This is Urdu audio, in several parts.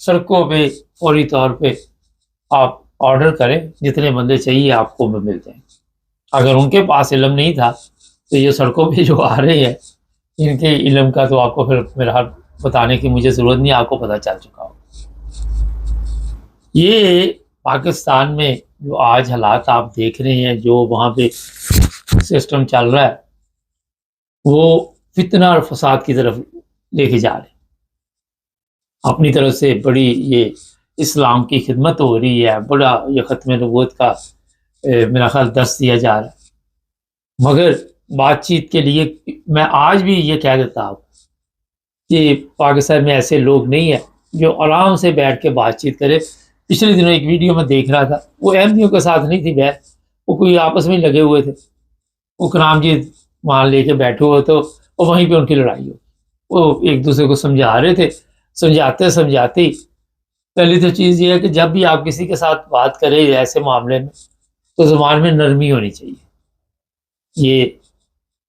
سڑکوں پہ فوری طور پہ آپ آرڈر کریں، جتنے بندے چاہیے آپ کو مل جائیں۔ اگر ان کے پاس علم نہیں تھا تو یہ سڑکوں پہ جو آ رہے ہیں ان کے علم کا تو آپ کو پھر میرا حال بتانے کی مجھے ضرورت نہیں، آپ کو پتہ چل چکا ہو۔ یہ پاکستان میں جو آج حالات آپ دیکھ رہے ہیں، جو وہاں پہ سسٹم چل رہا ہے، وہ فتنہ اور فساد کی طرف لے کے جا رہے ہیں۔ اپنی طرف سے بڑی یہ اسلام کی خدمت ہو رہی ہے، بڑا یہ ختم نبوت کا میرا خیال درس دیا جا رہا ہے، مگر بات چیت کے لیے میں آج بھی یہ کہہ دیتا ہوں کہ پاکستان میں ایسے لوگ نہیں ہیں جو آرام سے بیٹھ کے بات چیت کرے۔ پچھلے دنوں ایک ویڈیو میں دیکھ رہا تھا، وہ احمدیوں کے ساتھ نہیں تھی بحث، وہ کوئی آپس میں لگے ہوئے تھے، وہ کرام جی وہاں لے کے بیٹھے ہوئے تو وہیں پہ ان کی لڑائی ہو، وہ ایک دوسرے کو سمجھا رہے تھے۔ سمجھاتے پہلی تو چیز یہ ہے کہ جب بھی آپ کسی کے ساتھ بات کریں ایسے معاملے میں تو زبان میں نرمی ہونی چاہیے، یہ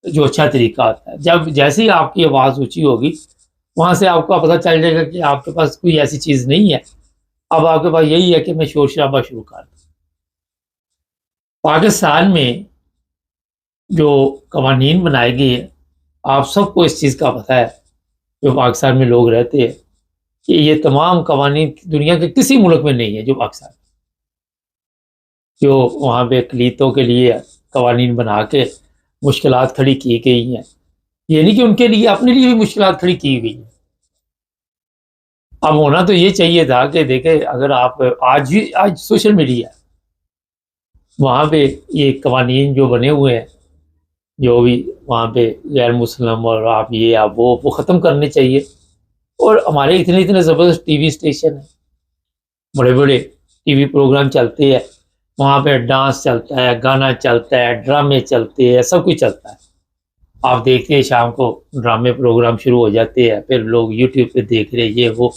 جو اچھا طریقہ ہوتا ہے۔ جب جیسے ہی آپ کی آواز اونچی ہوگی وہاں سے آپ کو پتہ چل جائے گا کہ آپ کے پاس کوئی ایسی چیز نہیں ہے، اب آپ کے پاس یہی ہے کہ میں شور شرابہ شروع کر دوں۔ پاکستان میں جو قوانین بنائے گئے ہیں، آپ سب کو اس چیز کا پتہ ہے جو پاکستان میں لوگ رہتے ہیں کہ یہ تمام قوانین دنیا کے کسی ملک میں نہیں ہے جو پاکستان، جو وہاں پہ اقلیتوں کے لیے قوانین بنا کے مشکلات کھڑی کی گئی ہیں، یہ نہیں کہ ان کے لیے، اپنے لیے بھی مشکلات کھڑی کی گئی ہیں۔ اب ہونا تو یہ چاہیے تھا کہ دیکھیں، اگر آپ آج سوشل میڈیا وہاں پہ یہ قوانین جو بنے ہوئے ہیں، جو بھی وہاں پہ غیر مسلم اور آپ یہ آپ وہ ختم کرنے چاہیے۔ اور ہمارے اتنے زبردست ٹی وی اسٹیشن ہیں، بڑے بڑے ٹی وی پروگرام چلتے ہیں، وہاں پہ ڈانس چلتا ہے، گانا چلتا ہے، ڈرامے چلتے ہیں، سب کچھ چلتا ہے۔ آپ دیکھتے ہیں شام کو ڈرامے پروگرام شروع ہو جاتے ہیں، پھر لوگ یوٹیوب پہ دیکھ رہے یہ وہ۔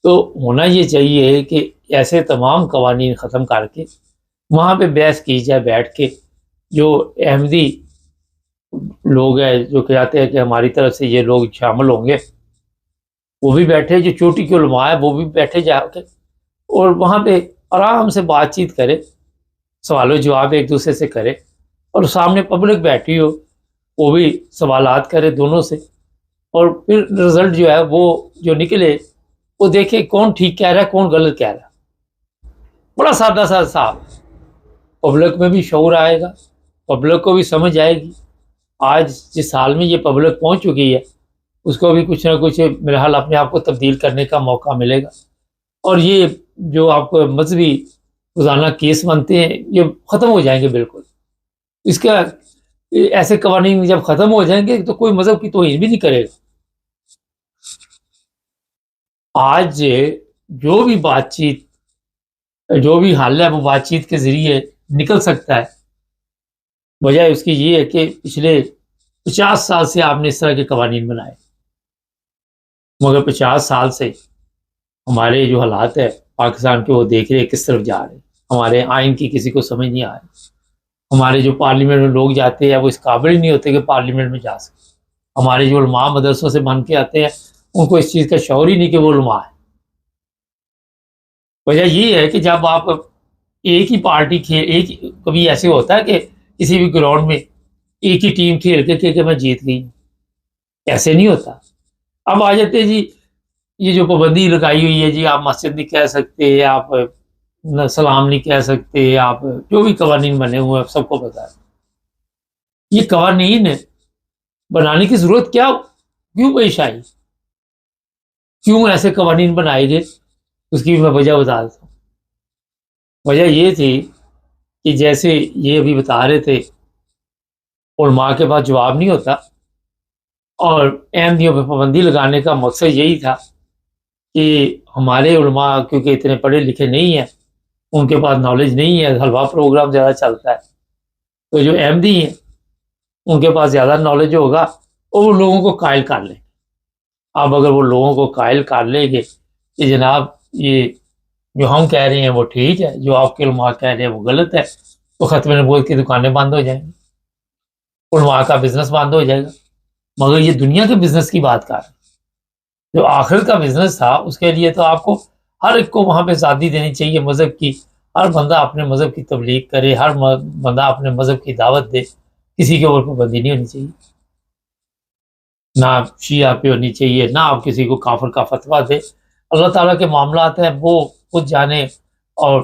تو ہونا یہ چاہیے کہ ایسے تمام قوانین ختم کر کے وہاں پہ بحث کی جائے بیٹھ کے۔ جو احمدی لوگ ہیں جو کہتے ہیں کہ ہماری طرف سے یہ لوگ شامل ہوں گے، وہ بھی بیٹھے، جو چوٹی کے علماء ہیں وہ بھی بیٹھے جا کے، اور وہاں پہ آرام سے بات چیت کرے، سوال و جواب ایک دوسرے سے کرے، اور سامنے پبلک بیٹھی ہو وہ بھی سوالات کرے دونوں سے، اور پھر رزلٹ جو ہے وہ جو نکلے وہ دیکھے کون ٹھیک کہہ رہا ہے کون غلط کہہ رہا ہے۔ بڑا سادہ سا صاحب، پبلک میں بھی شعور آئے گا، پبلک کو بھی سمجھ آئے گی۔ آج جس حال میں یہ پبلک پہنچ چکی ہے اس کو بھی کچھ نہ کچھ میرے حال اپنے آپ کو تبدیل کرنے کا موقع ملے گا، اور یہ جو آپ کو مذہبی روزانہ کیس بنتے ہیں یہ ختم ہو جائیں گے بالکل۔ اس کا ایسے قوانین جب ختم ہو جائیں گے تو کوئی مذہب کی توہین بھی نہیں کرے گا۔ آج جو بھی بات چیت، جو بھی حل ہے وہ بات چیت کے ذریعے نکل سکتا ہے۔ وجہ اس کی یہ ہے کہ پچھلے 50 سال سے آپ نے اس طرح کے قوانین بنائے، مگر 50 سال سے ہمارے جو حالات ہے پاکستان کے وہ دیکھ رہے کس طرف جا رہے ہیں۔ ہمارے آئین کی کسی کو سمجھ نہیں آ رہی، ہمارے جو پارلیمنٹ میں لوگ جاتے ہیں وہ اس قابل ہی نہیں ہوتے کہ پارلیمنٹ میں جا سکیں۔ ہمارے جو علماء مدرسوں سے بن کے آتے ہیں ان کو اس چیز کا شعور ہی نہیں کہ وہ علماء ہے۔ وجہ یہ ہے کہ جب آپ ایک ہی پارٹی کبھی ایسے ہوتا ہے کہ کسی بھی گراؤنڈ میں ایک ہی ٹیم کھیل کے کہ میں جیت گئی، ایسے نہیں ہوتا۔ اب آ جاتے جی یہ جو پابندی لگائی ہوئی ہے جی، آپ مسجد نہیں کہہ سکتے، آپ سلام نہیں کہہ سکتے، آپ جو بھی قوانین بنے ہوئے ہیں سب کو پتہ ہے۔ یہ قوانین بنانے کی ضرورت کیوں پیش آئی، کیوں ایسے قوانین بنائے گئے، اس کی میں وجہ بتا دیتا ہوں۔ وجہ یہ تھی کہ جیسے یہ ابھی بتا رہے تھے علماء کے پاس جواب نہیں ہوتا، اور احمدیوں پہ پابندی لگانے کا مقصد یہی تھا کہ ہمارے علماء کیونکہ اتنے پڑھے لکھے نہیں ہیں، ان کے پاس نالج نہیں ہے، حلوہ پروگرام زیادہ چلتا ہے، تو جو احمدی ہیں ان کے پاس زیادہ نالج ہوگا اور وہ لوگوں کو قائل کر لیں۔ اب اگر وہ لوگوں کو قائل کر لیں گے کہ جناب یہ جو ہم کہہ رہے ہیں وہ ٹھیک ہے، جو آپ کے علماء کہہ رہے ہیں وہ غلط ہے، تو ختم نبوت کی دکانیں بند ہو جائیں گی، علماء کا بزنس بند ہو جائے گا۔ مگر یہ دنیا کے بزنس کی بات کر رہے ہیں، جو آخرت کا بزنس تھا اس کے لیے تو آپ کو ہر ایک کو وہاں پہ آزادی دینی چاہیے مذہب کی. ہر بندہ اپنے مذہب کی تبلیغ کرے, ہر بندہ اپنے مذہب کی دعوت دے, کسی کے اوپر پابندی نہیں ہونی چاہیے. نہ شیعہ پہ ہونی چاہیے, نہ آپ کسی کو کافر کا فتویٰ دے. اللہ تعالیٰ کے معاملات ہیں وہ خود جانے, اور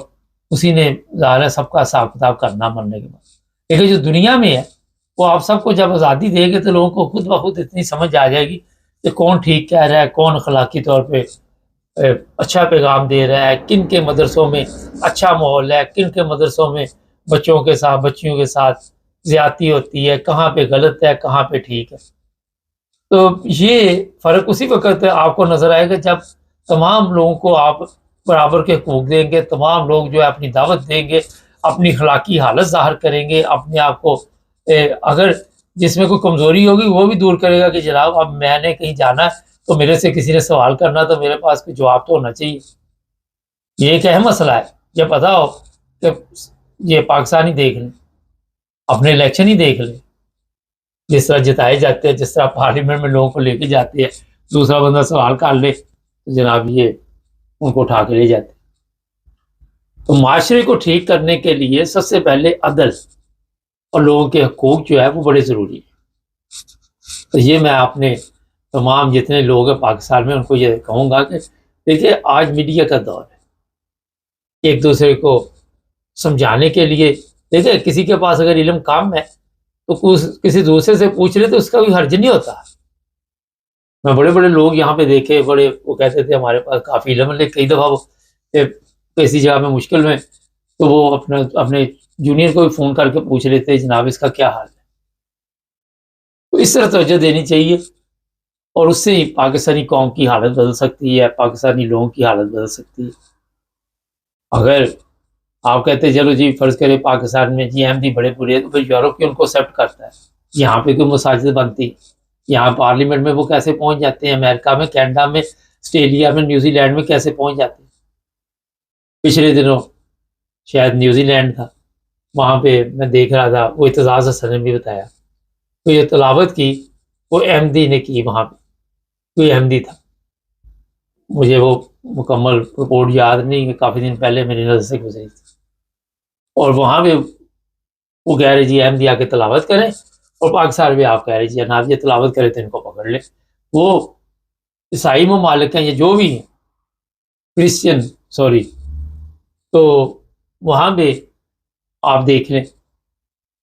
اسی نے ظاہر ہے سب کا حساب کتاب کرنا مرنے کے بعد. لیکن جو دنیا میں ہے وہ آپ سب کو جب آزادی دے گے تو لوگوں کو خود بخود اتنی سمجھ آ جائے گی کہ کون ٹھیک کہہ رہا ہے, کون اخلاقی طور پہ اچھا پیغام دے رہا ہے, کن کے مدرسوں میں اچھا ماحول ہے, کن کے مدرسوں میں بچوں کے ساتھ بچیوں کے ساتھ زیادتی ہوتی ہے, کہاں پہ غلط ہے کہاں پہ ٹھیک ہے. تو یہ فرق اسی وقت آپ کو نظر آئے گا جب تمام لوگوں کو آپ برابر کے حقوق دیں گے, تمام لوگ جو ہے اپنی دعوت دیں گے, اپنی اخلاقی حالت ظاہر کریں گے, اپنے آپ کو اگر جس میں کوئی کمزوری ہوگی وہ بھی دور کرے گا کہ جناب اب میں نے کہیں جانا ہے تو میرے سے کسی نے سوال کرنا تو میرے پاس کوئی جواب تو ہونا چاہیے. یہ ایک اہم مسئلہ ہے. یہ پتا ہو کہ یہ پاکستانی دیکھ لیں, اپنے الیکشن ہی دیکھ لیں, جس طرح جتائے جاتے ہیں, جس طرح پارلیمنٹ میں لوگوں کو لے کے جاتے ہیں, دوسرا بندہ سوال کر لے تو جناب یہ ان کو اٹھا کے لے جاتے. تو معاشرے کو ٹھیک کرنے کے لیے سب سے پہلے عدل اور لوگوں کے حقوق جو ہے وہ بڑے ضروری ہے. تو یہ میں اپنے تمام جتنے لوگ ہیں پاکستان میں ان کو یہ کہوں گا کہ دیکھیے آج میڈیا کا دور ہے, ایک دوسرے کو سمجھانے کے لیے. دیکھیں کسی کے پاس اگر علم کام ہے تو کسی دوسرے سے پوچھ لے تو اس کا کوئی حرج نہیں ہوتا. میں بڑے بڑے لوگ یہاں پہ دیکھے, بڑے وہ کہتے تھے ہمارے پاس کافی علم ہے, لیکن کئی دفعہ وہ کسی جگہ میں مشکل میں تو وہ اپنے جونیئر کو بھی فون کر کے پوچھ لیتے جناب اس کا کیا حال ہے. تو اس طرح توجہ دینی چاہیے, اور اس سے ہی پاکستانی قوم کی حالت بدل سکتی ہے, پاکستانی لوگوں کی حالت بدل سکتی ہے. اگر آپ کہتے چلو جی فرض کرے پاکستان میں جی احمدی بڑے برے ہیں تو پھر یورپ کی ان کو ایکسیپٹ کرتا ہے, یہاں پہ کوئی مساجد بنتی, یہاں پارلیمنٹ میں وہ کیسے پہنچ جاتے ہیں, امریکہ میں, کینیڈا میں, آسٹریلیا میں, نیوزی لینڈ میں کیسے پہنچ جاتے ہیں. پچھلے دنوں شاید نیوزی لینڈ تھا, وہاں پہ میں دیکھ رہا تھا, وہ اعتزاز حسن نے بھی بتایا, تو یہ تلاوت کی وہ احمدی نے کی, وہاں پہ کوئی احمدی تھا, مجھے وہ مکمل رپورٹ یاد نہیں کہ کافی دن پہلے میری نظر سے گزری تھی. اور وہاں پہ وہ کہہ رہے جی احمدی آ کے تلاوت کریں, اور پاکستان میں آپ کہہ رہے جی جناب یہ تلاوت کرے تو ان کو پکڑ لیں. وہ عیسائی ممالک ہیں, یہ جو بھی ہیں کرسچن تو وہاں پہ آپ دیکھ لیں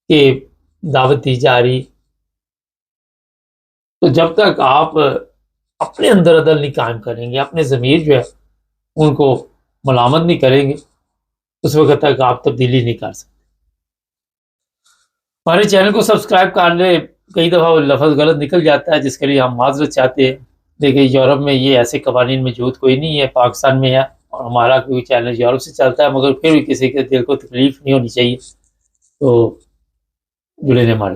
کہ دعوت دی جا رہی. تو جب تک آپ اپنے اندر عدل نہیں قائم کریں گے, اپنے ضمیر جو ہے ان کو ملامت نہیں کریں گے, اس وقت تک آپ تبدیلی نہیں کر سکتے. ہمارے چینل کو سبسکرائب کر لیں. کئی دفعہ وہ لفظ غلط نکل جاتا ہے جس کے لیے ہم معذرت چاہتے ہیں. دیکھیں یورپ میں یہ ایسے قوانین موجود کوئی نہیں ہے, پاکستان میں ہے, اور ہمارا کوئی چینل یورپ سے چلتا ہے, مگر پھر بھی کسی کے دل کو تکلیف نہیں ہونی چاہیے. تو جڑے رہیں ہمارے ساتھ.